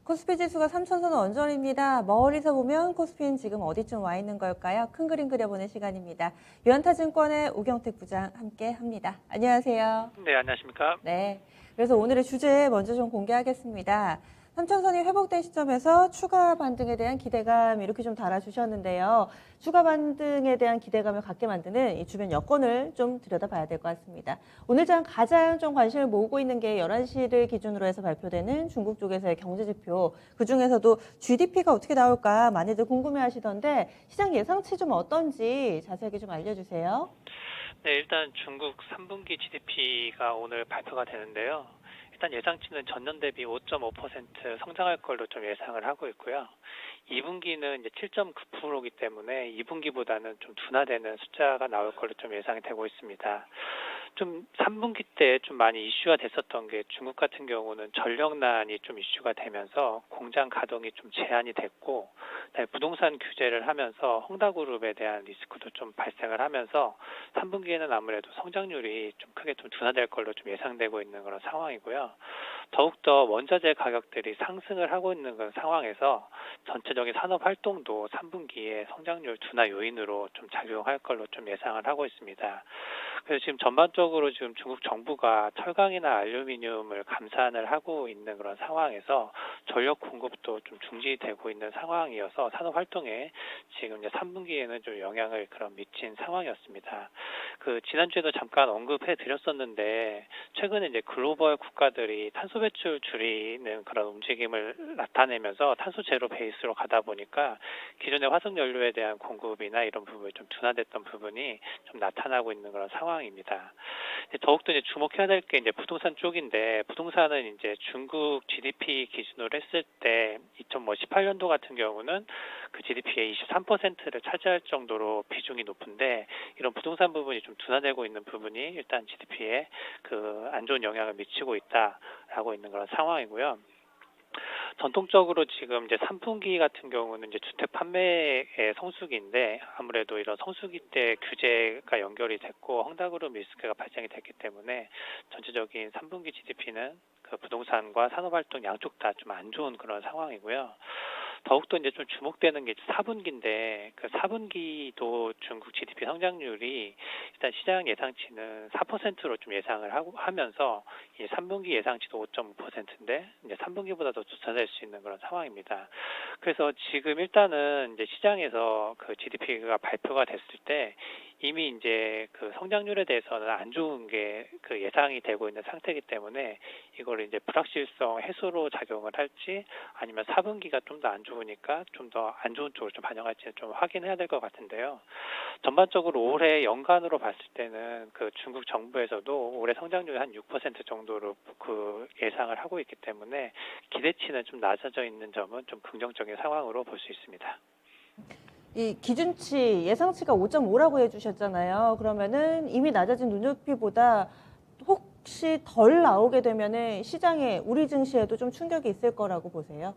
코스피 지수가 3천선 언저리입니다. 멀리서 보면 코스피는 지금 어디쯤 와 있는 걸까요? 큰 그림 그려보는 시간입니다. 유한타증권의 우경택 부장 함께 합니다. 안녕하세요. 네, 안녕하십니까? 네. 그래서 오늘의 주제 먼저 좀 공개하겠습니다. 3천선이 회복된 시점에서 추가 반등에 대한 기대감 이렇게 좀 달아주셨는데요. 추가 반등에 대한 기대감을 갖게 만드는 이 주변 여건을 좀 들여다봐야 될 것 같습니다. 오늘 장 가장 좀 관심을 모으고 있는 게 11시를 기준으로 해서 발표되는 중국 쪽에서의 경제지표. 그중에서도 GDP가 어떻게 나올까 많이들 궁금해하시던데 시장 예상치 좀 어떤지 자세하게 좀 알려주세요. 네, 일단 중국 3분기 GDP가 오늘 발표가 되는데요. 일단 예상치는 전년 대비 5.5% 성장할 걸로 좀 예상을 하고 있고요. 2분기는 이제 7.9%이기 때문에 2분기보다는 좀 둔화되는 숫자가 나올 걸로 좀 예상이 되고 있습니다. 좀 3분기 때 좀 많이 이슈가 됐었던 게 중국 같은 경우는 전력난이 좀 이슈가 되면서 공장 가동이 좀 제한이 됐고, 부동산 규제를 하면서 헝다그룹에 대한 리스크도 좀 발생을 하면서 3분기에는 아무래도 성장률이 좀 크게 좀 둔화될 걸로 좀 예상되고 있는 그런 상황이고요. 더욱더 원자재 가격들이 상승을 하고 있는 그런 상황에서 전체적인 산업 활동도 3분기에 성장률 둔화 요인으로 좀 작용할 걸로 좀 예상을 하고 있습니다. 그래서 지금 전반적으로 지금 중국 정부가 철강이나 알루미늄을 감산을 하고 있는 그런 상황에서 전력 공급도 좀 중지되고 있는 상황이어서 산업 활동에 지금 이제 3분기에는 좀 영향을 그런 미친 상황이었습니다. 지난주에도 잠깐 언급해 드렸었는데 최근에 이제 글로벌 국가들이 탄소 배출 줄이는 그런 움직임을 나타내면서 탄소 제로 베이스로 가다 보니까 기존의 화석 연료에 대한 공급이나 이런 부분이 좀 둔화됐던 부분이 좀 나타나고 있는 그런 상황입니다. 더욱더 이제 주목해야 될 게 이제 부동산 쪽인데, 부동산은 이제 중국 GDP 기준으로 했을 때 2018년도 같은 경우는 그 GDP의 23%를 차지할 정도로 비중이 높은데, 이런 부동산 부분이 좀 둔화되고 있는 부분이 일단 GDP에 안 좋은 영향을 미치고 있다라고 있는 그런 상황이고요. 전통적으로 지금 이제 3분기 같은 경우는 이제 주택 판매의 성수기인데, 아무래도 이런 성수기 때 규제가 연결이 됐고 헝다그룹 리스크가 발생이 됐기 때문에 전체적인 3분기 GDP는 그 부동산과 산업활동 양쪽 다 좀 안 좋은 그런 상황이고요. 더욱더 이제 좀 주목되는 게 4분기인데, 그 4분기도 중국 GDP 성장률이 일단 시장 예상치는 4%로 좀 예상을 하면서 이 3분기 예상치도 5.5%인데 이제 3분기보다도 둔화될 수 있는 그런 상황입니다. 그래서 지금 일단은 이제 시장에서 그 GDP가 발표가 됐을 때 이미 이제 그 성장률에 대해서는 안 좋은 게 그 예상이 되고 있는 상태이기 때문에 이걸 이제 불확실성 해소로 작용을 할지, 아니면 4분기가 좀 더 안 좋으니까 좀 더 안 좋은 쪽으로 좀 반영할지 좀 확인해야 될 것 같은데요. 전반적으로 올해 연간으로 봤을 때는 그 중국 정부에서도 올해 성장률이 한 6% 정도로 그 예상을 하고 있기 때문에 기대치는 좀 낮아져 있는 점은 좀 긍정적인 상황으로 볼 수 있습니다. 이 기준치 예상치가 5.5라고 해주셨잖아요. 그러면은 이미 낮아진 눈높이보다 혹시 덜 나오게 되면은 시장에 우리 증시에도 좀 충격이 있을 거라고 보세요.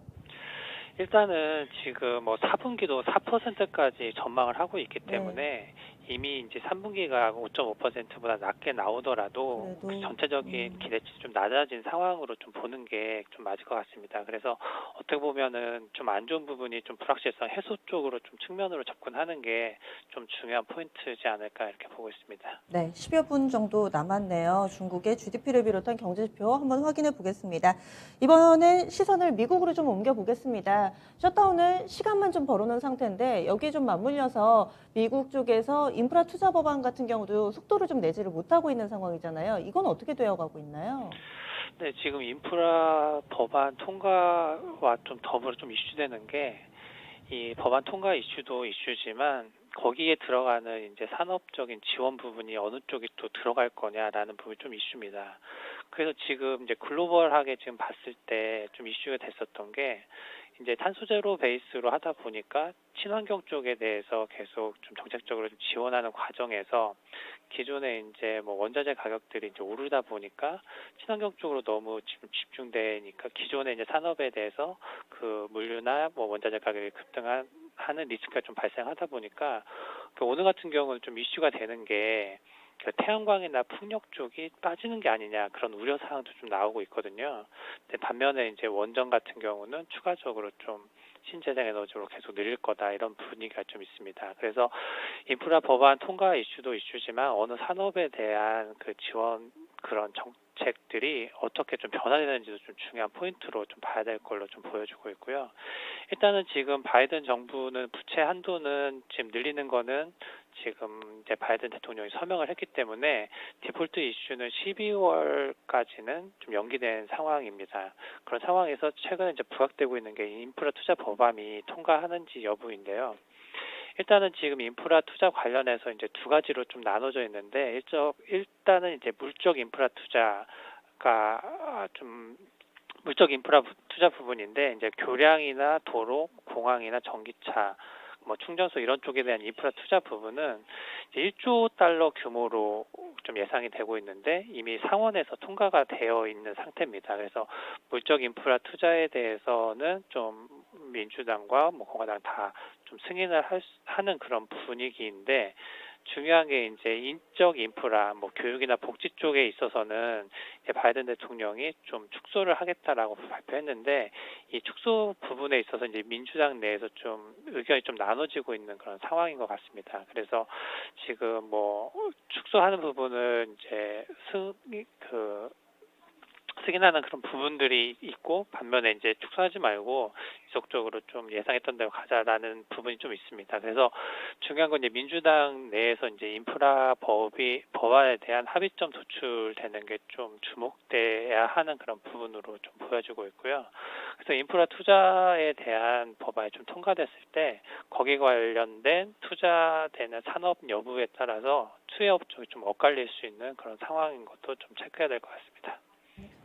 일단은 지금 뭐 4분기도 4%까지 전망을 하고 있기 네. 때문에 이미 이제 3분기가 5.5%보다 낮게 나오더라도 그래도 전체적인 기대치 좀 낮아진 상황으로 좀 보는 게 좀 맞을 것 같습니다. 그래서 어떻게 보면은 좀 안 좋은 부분이 좀 불확실성 해소 쪽으로 좀 측면으로 접근하는 게 좀 중요한 포인트지 않을까 이렇게 보고 있습니다. 네, 10여 분 정도 남았네요. 중국의 GDP를 비롯한 경제지표 한번 확인해 보겠습니다. 이번엔 시선을 미국으로 좀 옮겨 보겠습니다. 셧다운을 시간만 좀 벌어놓은 상태인데 여기에 좀 맞물려서 미국 쪽에서 인프라 투자 법안 같은 경우도 속도를 좀 내지를 못하고 있는 상황이잖아요. 이건 어떻게 되어가고 있나요? 네, 지금 인프라 법안 통과와 좀 더불어 좀 이슈되는 게, 이 법안 통과 이슈도 이슈지만 거기에 들어가는 이제 산업적인 지원 부분이 어느 쪽이 또 들어갈 거냐라는 부분이 좀 이슈입니다. 그래서 지금 이제 글로벌하게 지금 봤을 때 좀 이슈가 됐었던 게, 이제 탄소 제로 베이스로 하다 보니까 친환경 쪽에 대해서 계속 좀 정책적으로 좀 지원하는 과정에서 기존에 이제 뭐 원자재 가격들이 이제 오르다 보니까 친환경 쪽으로 너무 지금 집중되니까 기존의 이제 산업에 대해서 그 물류나 뭐 원자재 가격이 급등하는 리스크가 좀 발생하다 보니까, 오늘 같은 경우는 좀 이슈가 되는 게 그 태양광이나 풍력 쪽이 빠지는 게 아니냐 그런 우려 사항도 좀 나오고 있거든요. 근데 반면에 이제 원전 같은 경우는 추가적으로 좀 신재생 에너지로 계속 늘릴 거다 이런 분위기가 좀 있습니다. 그래서 인프라 법안 통과 이슈도 이슈지만 어느 산업에 대한 그 지원 그런 정책들이 어떻게 좀 변화되는지도 좀 중요한 포인트로 좀 봐야 될 걸로 좀 보여주고 있고요. 일단은 지금 바이든 정부는 부채 한도는 지금 늘리는 거는 지금 이제 바이든 대통령이 서명을 했기 때문에 디폴트 이슈는 12월까지는 좀 연기된 상황입니다. 그런 상황에서 최근에 이제 부각되고 있는 게 인프라 투자 법안이 통과하는지 여부인데요. 일단은 지금 인프라 투자 관련해서 이제 두 가지로 좀 나눠져 있는데 일단은 이제 물적 인프라 투자가 좀 물적 인프라 투자 부분인데 이제 교량이나 도로, 공항이나 전기차, 뭐 충전소 이런 쪽에 대한 인프라 투자 부분은 이제 1조 달러 규모로 좀 예상이 되고 있는데 이미 상원에서 통과가 되어 있는 상태입니다. 그래서 물적 인프라 투자에 대해서는 좀 민주당과 뭐 공화당 다 좀 승인을 하는 그런 분위기인데 중요한 게 이제 인적 인프라, 뭐 교육이나 복지 쪽에 있어서는 이제 바이든 대통령이 좀 축소를 하겠다라고 발표했는데 이 축소 부분에 있어서 이제 민주당 내에서 좀 의견이 좀 나눠지고 있는 그런 상황인 것 같습니다. 그래서 지금 뭐 축소하는 부분은 이제 승인하는 그런 부분들이 있고 반면에 이제 축소하지 말고 지속적으로 좀 예상했던 대로 가자라는 부분이 좀 있습니다. 그래서 중요한 건 이제 민주당 내에서 이제 인프라 법안에 대한 합의점 도출되는 게 좀 주목돼야 하는 그런 부분으로 좀 보여지고 있고요. 그래서 인프라 투자에 대한 법안이 좀 통과됐을 때 거기에 관련된 투자되는 산업 여부에 따라서 수혜 업종이 좀 엇갈릴 수 있는 그런 상황인 것도 좀 체크해야 될 것 같습니다.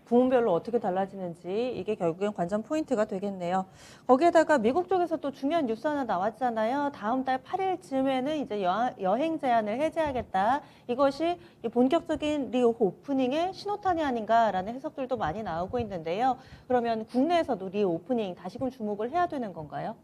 부문별로 어떻게 달라지는지 이게 결국엔 관전 포인트가 되겠네요. 거기에다가 미국 쪽에서 또 중요한 뉴스 하나 나왔잖아요. 다음 달 8일쯤에는 이제 여행 제한을 해제하겠다. 이것이 이 본격적인 리오프닝의 신호탄이 아닌가라는 해석들도 많이 나오고 있는데요. 그러면 국내에서도 리오프닝 다시금 주목을 해야 되는 건가요?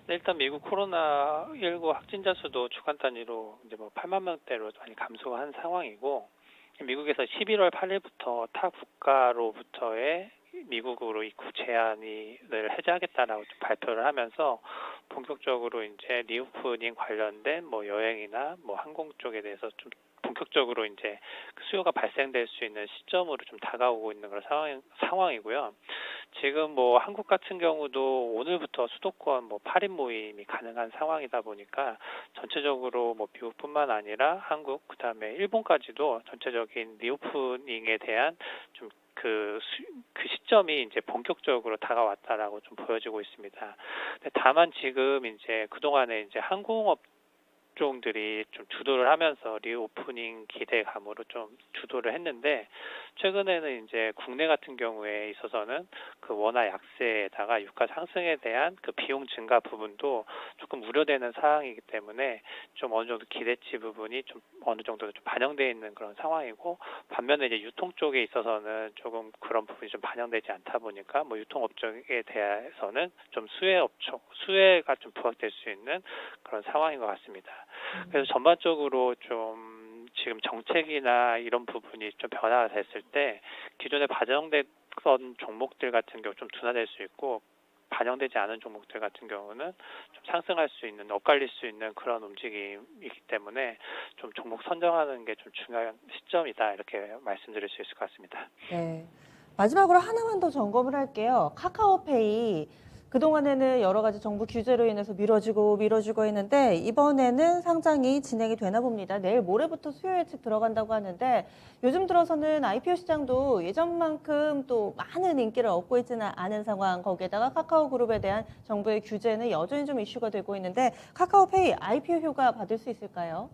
네, 일단 미국 코로나19 확진자 수도 주간 단위로 이제 뭐 8만 명대로 많이 감소한 상황이고 미국에서 11월 8일부터 타 국가로부터의 미국으로 입국 제한을 해제하겠다라고 좀 발표를 하면서 본격적으로 이제 리오프닝 관련된 뭐 여행이나 뭐 항공 쪽에 대해서 좀 본격적으로 이제 그 수요가 발생될 수 있는 시점으로 좀 다가오고 있는 그런 상황이고요. 지금 뭐 한국 같은 경우도 오늘부터 수도권 뭐 8인 모임이 가능한 상황이다 보니까 전체적으로 뭐 미국뿐만 아니라 한국 그다음에 일본까지도 전체적인 리오프닝에 대한 좀 그 시점이 이제 본격적으로 다가왔다라고 좀 보여지고 있습니다. 근데 다만 지금 이제 그동안에 이제 항공업 종들이 좀 주도를 하면서 리오프닝 기대감으로 좀 주도를 했는데 최근에는 이제 국내 같은 경우에 있어서는 그 원화 약세에다가 유가 상승에 대한 그 비용 증가 부분도 조금 우려되는 사항이기 때문에 좀 어느 정도 기대치 부분이 좀 어느 정도 좀 반영되어 있는 그런 상황이고 반면에 이제 유통 쪽에 있어서는 조금 그런 부분이 좀 반영되지 않다 보니까 뭐 유통업종에 대해서는 좀 수혜가 좀 부각될 수 있는 그런 상황인 것 같습니다. 그래서 전반적으로 좀 지금 정책이나 이런 부분이 좀 변화가 됐을 때 기존에 반영됐던 종목들 같은 경우 좀 둔화될 수 있고 반영되지 않은 종목들 같은 경우는 좀 상승할 수 있는, 엇갈릴 수 있는 그런 움직임이기 때문에 좀 종목 선정하는 게 좀 중요한 시점이다 이렇게 말씀드릴 수 있을 것 같습니다. 네. 마지막으로 하나만 더 점검을 할게요. 카카오페이. 그동안에는 여러 가지 정부 규제로 인해서 미뤄지고 있는데 이번에는 상장이 진행이 되나 봅니다. 내일 모레부터 수요 예측 들어간다고 하는데 요즘 들어서는 IPO 시장도 예전만큼 또 많은 인기를 얻고 있지는 않은 상황. 거기에다가 카카오그룹에 대한 정부의 규제는 여전히 좀 이슈가 되고 있는데 카카오페이 IPO 효과 받을 수 있을까요?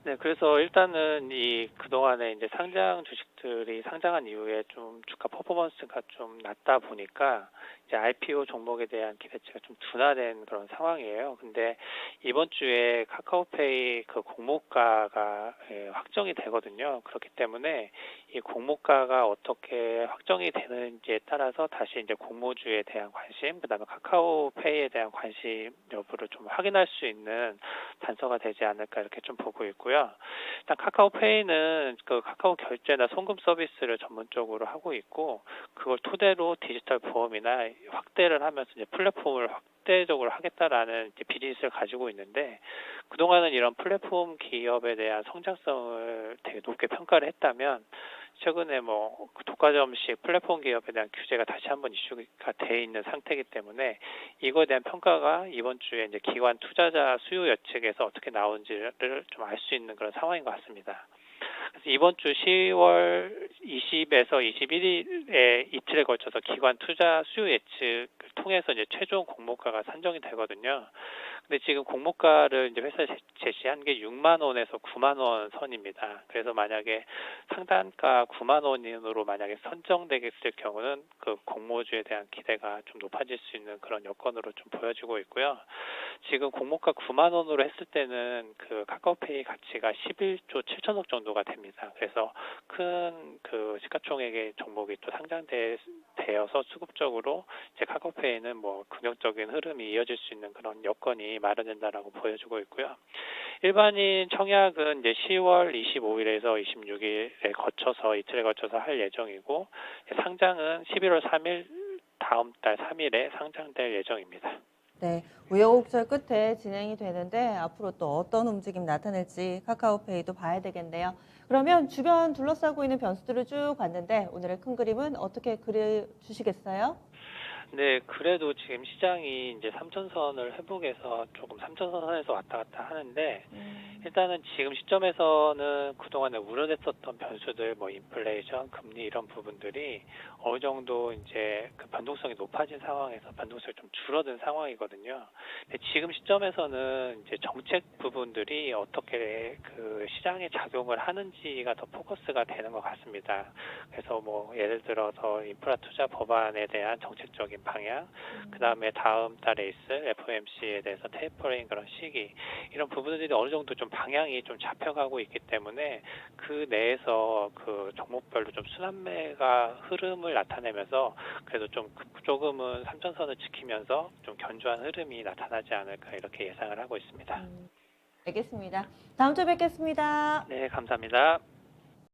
네, 그래서 일단은 그동안에 이제 상장 주식들이 상장한 이후에 좀 주가 퍼포먼스가 좀 낮다 보니까 이제 IPO 종목에 대한 기대치가 좀 둔화된 그런 상황이에요. 근데 이번 주에 카카오페이 그 공모가가 확정이 되거든요. 그렇기 때문에 이 공모가가 어떻게 확정이 되는지에 따라서 다시 이제 공모주에 대한 관심, 그다음에 카카오페이에 대한 관심 여부를 좀 확인할 수 있는 단서가 되지 않을까 이렇게 좀 보고 있고요. 일단 카카오페이는 그 카카오 결제나 송금 서비스를 전문적으로 하고 있고 그걸 토대로 디지털 보험이나 확대를 하면서 이제 플랫폼을 확대적으로 하겠다라는 이제 비즈니스를 가지고 있는데 그동안은 이런 플랫폼 기업에 대한 성장성을 되게 높게 평가를 했다면 최근에 뭐 독과점식 플랫폼 기업에 대한 규제가 다시 한번 이슈가 돼 있는 상태이기 때문에 이거에 대한 평가가 이번 주에 이제 기관 투자자 수요 예측에서 어떻게 나오는지를 좀 알 수 있는 그런 상황인 것 같습니다. 그래서 이번 주 10월 20에서 21일에 이틀에 걸쳐서 기관 투자 수요 예측을 통해서 이제 최종 공모가가 산정이 되거든요. 근데 지금 공모가를 이제 회사에 제시한 게 6만 원에서 9만 원 선입니다. 그래서 만약에 상단가 9만 원으로 만약에 선정되겠을 경우는 그 공모주에 대한 기대가 좀 높아질 수 있는 그런 여건으로 좀 보여지고 있고요. 지금 공모가 9만 원으로 했을 때는 그 카카오페이 가치가 11조 7천억 정도가 됩니다. 그래서 큰 그 시가총액의 종목이 또 상장되어서 수급적으로 이제 카카오페이는 뭐 긍정적인 흐름이 이어질 수 있는 그런 여건이 마련된다라고 보여주고 있고요. 일반인 청약은 이제 10월 25일에서 26일에 거쳐서 이틀에 거쳐서 할 예정이고 상장은 11월 3일 다음 달 3일에 상장될 예정입니다. 네, 우여곡절 끝에 진행이 되는데 앞으로 또 어떤 움직임 나타낼지 카카오페이도 봐야 되겠네요. 그러면 주변 둘러싸고 있는 변수들을 쭉 봤는데 오늘의 큰 그림은 어떻게 그려주시겠어요? 네, 그래도 지금 시장이 이제 3천선을 회복해서 조금 3천선에서 왔다 갔다 하는데 일단은 지금 시점에서는 그동안에 우려됐었던 변수들, 뭐 인플레이션, 금리 이런 부분들이 어느 정도 이제 그 변동성이 높아진 상황에서 변동성이 좀 줄어든 상황이거든요. 근데 지금 시점에서는 이제 정책 부분들이 어떻게 그 시장에 작용을 하는지가 더 포커스가 되는 것 같습니다. 그래서 뭐 예를 들어서 인프라 투자 법안에 대한 정책적인 방향, 그 다음에 다음 달에 있을 FOMC에 대해서 테이퍼링 그런 시기 이런 부분들이 어느 정도 좀 방향이 좀 잡혀가고 있기 때문에 그 내에서 그 종목별로 좀 순환매가 흐름을 나타내면서 그래도 좀 조금은 3천선을 지키면서 좀 견조한 흐름이 나타나지 않을까 이렇게 예상을 하고 있습니다. 알겠습니다. 다음 주에 뵙겠습니다. 네, 감사합니다.